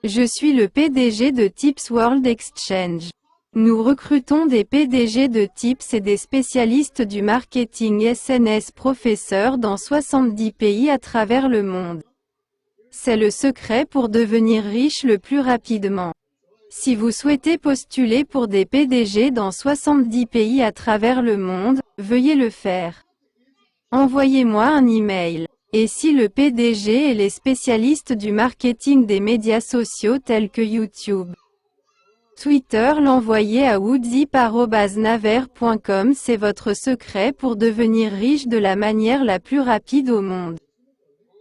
Je suis le PDG de Tips World Exchange. Nous recrutons des PDG de Tips et des spécialistes du marketing SNS professeurs dans 70 pays à travers le monde. C'est le secret pour devenir riche le plus rapidement. Si vous souhaitez postuler pour des PDG dans 70 pays à travers le monde, veuillez le faire. Envoyez-moi un email. Et si le PDG et les spécialistes du marketing des médias sociaux tels que YouTube, Twitter l'envoyer à woodzyp@naver.com. C'est votre secret pour devenir riche de la manière la plus rapide au monde.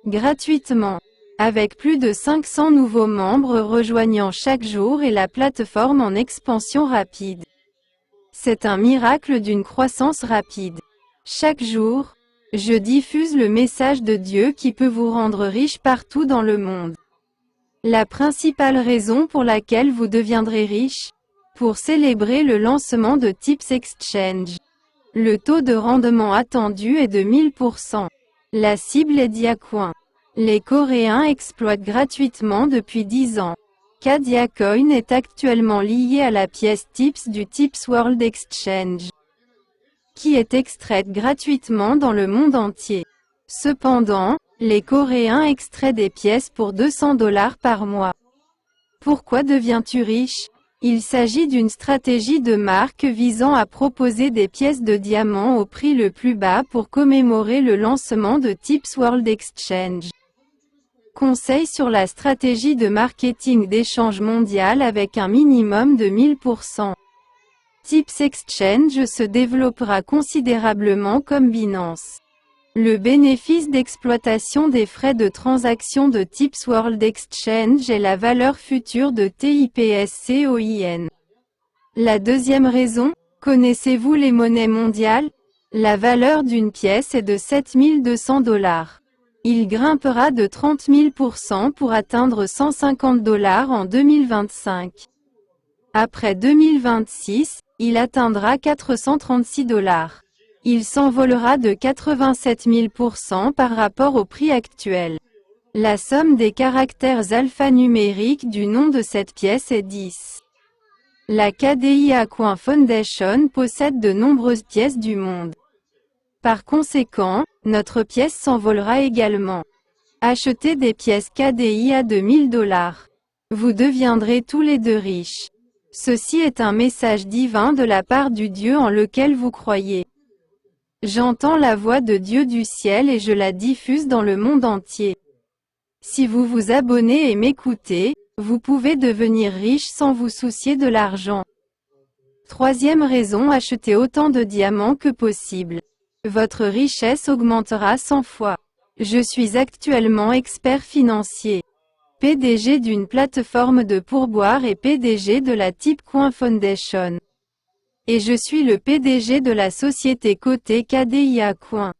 Gratuitement. Avec plus de 500 nouveaux membres rejoignant chaque jour et la plateforme en expansion rapide. C'est un miracle d'une croissance rapide. Chaque jour, je diffuse le message de Dieu qui peut vous rendre riche partout dans le monde. La principale raison pour laquelle vous deviendrez riche? Pour célébrer le lancement de Tips Exchange. Le taux de rendement attendu est de 1000%. La cible est Diacoin. Les Coréens exploitent gratuitement depuis 10 ans. Diacoin est actuellement lié à la pièce Tips du Tips World Exchange, qui est extraite gratuitement dans le monde entier. Cependant, les Coréens extraient des pièces pour $200 par mois. Pourquoi deviens-tu riche? Il s'agit d'une stratégie de marque visant à proposer des pièces de diamant au prix le plus bas pour commémorer le lancement de Tips World Exchange. Conseil sur la stratégie de marketing d'échange mondial avec un minimum de 1000%. Tips Exchange se développera considérablement comme Binance. Le bénéfice d'exploitation des frais de transaction de Tips World Exchange est la valeur future de TIPSCOIN. La deuxième raison, connaissez-vous les monnaies mondiales? La valeur d'une pièce est de $7200. Il grimpera de 30 000% pour atteindre $150 en 2025. Après 2026, il atteindra $436. Il s'envolera de 87 000% par rapport au prix actuel. La somme des caractères alphanumériques du nom de cette pièce est 10. La KDIA Foundation possède de nombreuses pièces du monde. Par conséquent, notre pièce s'envolera également. Achetez des pièces KDIA de $1000. Vous deviendrez tous les deux riches. Ceci est un message divin de la part du Dieu en lequel vous croyez. J'entends la voix de Dieu du ciel et je la diffuse dans le monde entier. Si vous vous abonnez et m'écoutez, vous pouvez devenir riche sans vous soucier de l'argent. Troisième raison, achetez autant de diamants que possible. Votre richesse augmentera 100 fois. Je suis actuellement expert financier, PDG d'une plateforme de pourboire et PDG de la Tipcoin Foundation. Et je suis le PDG de la société cotée KDIA Coin.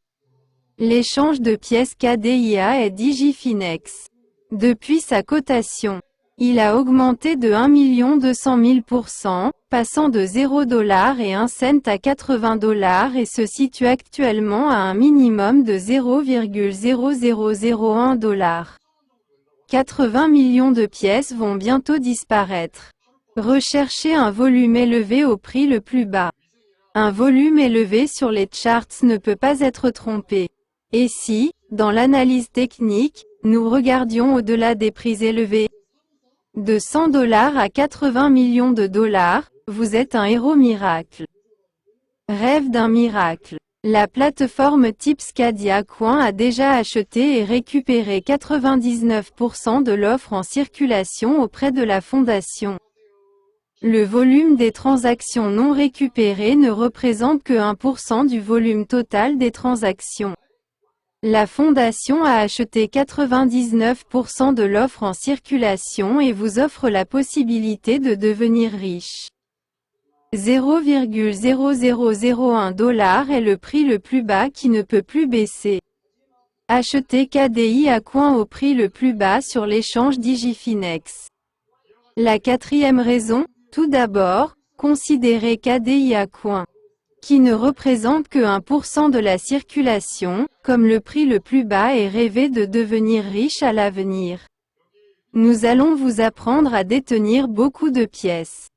L'échange de pièces KDIA est Digifinex. Depuis sa cotation, il a augmenté de 1 200 000%, passant de $0 et 1 cent à $80 et se situe actuellement à un minimum de $0,0001. 80 millions de pièces vont bientôt disparaître. Recherchez un volume élevé au prix le plus bas. Un volume élevé sur les charts ne peut pas être trompé. Et si, dans l'analyse technique, nous regardions au-delà des prix élevés, de $100 à 80 millions de dollars, vous êtes un héros miracle. Rêve d'un miracle. La plateforme Tips Diacoin a déjà acheté et récupéré 99% de l'offre en circulation auprès de la fondation. Le volume des transactions non récupérées ne représente que 1% du volume total des transactions. La fondation a acheté 99% de l'offre en circulation et vous offre la possibilité de devenir riche. $0,0001 est le prix le plus bas qui ne peut plus baisser. Achetez KDIA Coin au prix le plus bas sur l'échange Digifinex. La quatrième raison, tout d'abord, considérez KDIA Coin, qui ne représente que 1% de la circulation, comme le prix le plus bas et rêvez de devenir riche à l'avenir. Nous allons vous apprendre à détenir beaucoup de pièces.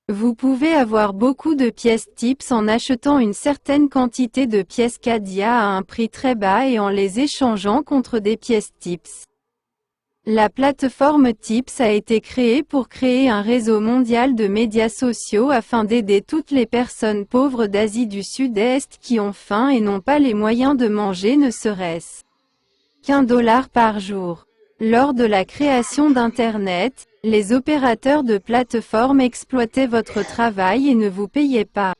Vous pouvez avoir beaucoup de pièces TIPS en achetant une certaine quantité de pièces CADIA à un prix très bas et en les échangeant contre des pièces TIPS. La plateforme TIPS a été créée pour créer un réseau mondial de médias sociaux afin d'aider toutes les personnes pauvres d'Asie du Sud-Est qui ont faim et n'ont pas les moyens de manger ne serait-ce qu'$1 par jour. Lors de la création d'Internet, les opérateurs de plateformes exploitaient votre travail et ne vous payaient pas.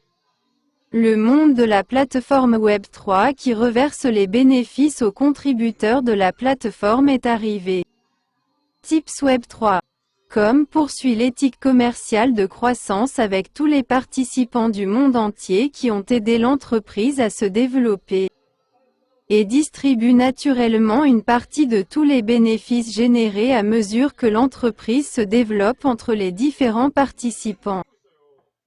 Le monde de la plateforme Web3 qui reverse les bénéfices aux contributeurs de la plateforme est arrivé. Tips Web3. Com poursuit l'éthique commerciale de croissance avec tous les participants du monde entier qui ont aidé l'entreprise à se développer et distribue naturellement une partie de tous les bénéfices générés à mesure que l'entreprise se développe entre les différents participants.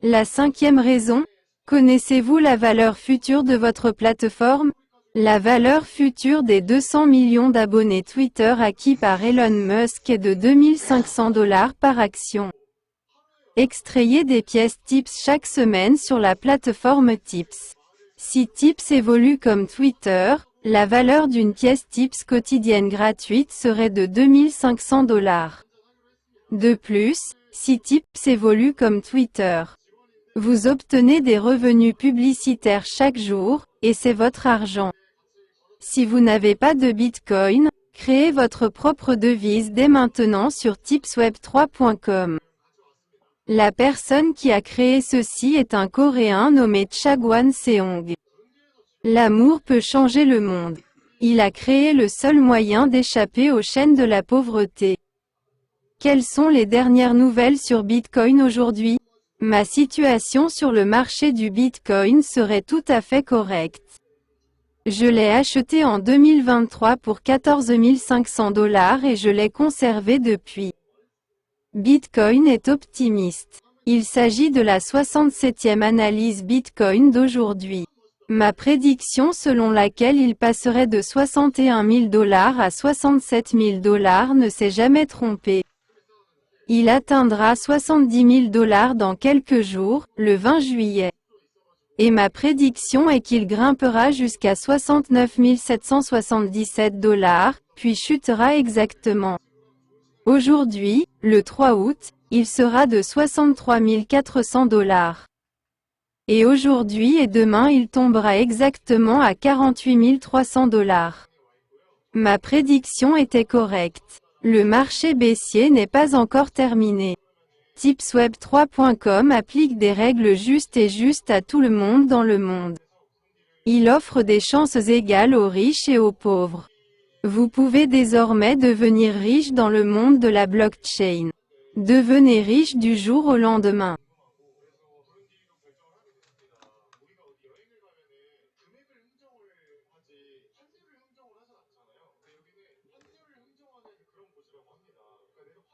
La 5e raison, connaissez-vous la valeur future de votre plateforme? La valeur future des 200 millions d'abonnés Twitter acquis par Elon Musk est de $2500 par action. Extrayez des pièces TIPS chaque semaine sur la plateforme TIPS. Si TIPS évolue comme Twitter, la valeur d'une pièce TIPS quotidienne gratuite serait de $2500. De plus, si TIPS évolue comme Twitter, vous obtenez des revenus publicitaires chaque jour, et c'est votre argent. Si vous n'avez pas de Bitcoin, créez votre propre devise dès maintenant sur tipsweb3.com. La personne qui a créé ceci est un Coréen nommé Chagwan Seong. L'amour peut changer le monde. Il a créé le seul moyen d'échapper aux chaînes de la pauvreté. Quelles sont les dernières nouvelles sur Bitcoin aujourd'hui? Ma situation sur le marché du Bitcoin serait tout à fait correcte. Je l'ai acheté en 2023 pour $14 500 et je l'ai conservé depuis. Bitcoin est optimiste. Il s'agit de la 67e analyse Bitcoin d'aujourd'hui. Ma prédiction selon laquelle il passerait de $61 000 à $67 000 ne s'est jamais trompée. Il atteindra $70 000 dans quelques jours, le 20 juillet. Et ma prédiction est qu'il grimpera jusqu'à $69 777, puis chutera exactement. Aujourd'hui, le 3 août, il sera de $63 400. Et aujourd'hui et demain il tombera exactement à $48 300. Ma prédiction était correcte. Le marché baissier n'est pas encore terminé. Tipsweb3.com applique des règles justes et justes à tout le monde dans le monde. Il offre des chances égales aux riches et aux pauvres. Vous pouvez désormais devenir riche dans le monde de la blockchain. Devenez riche du jour au lendemain.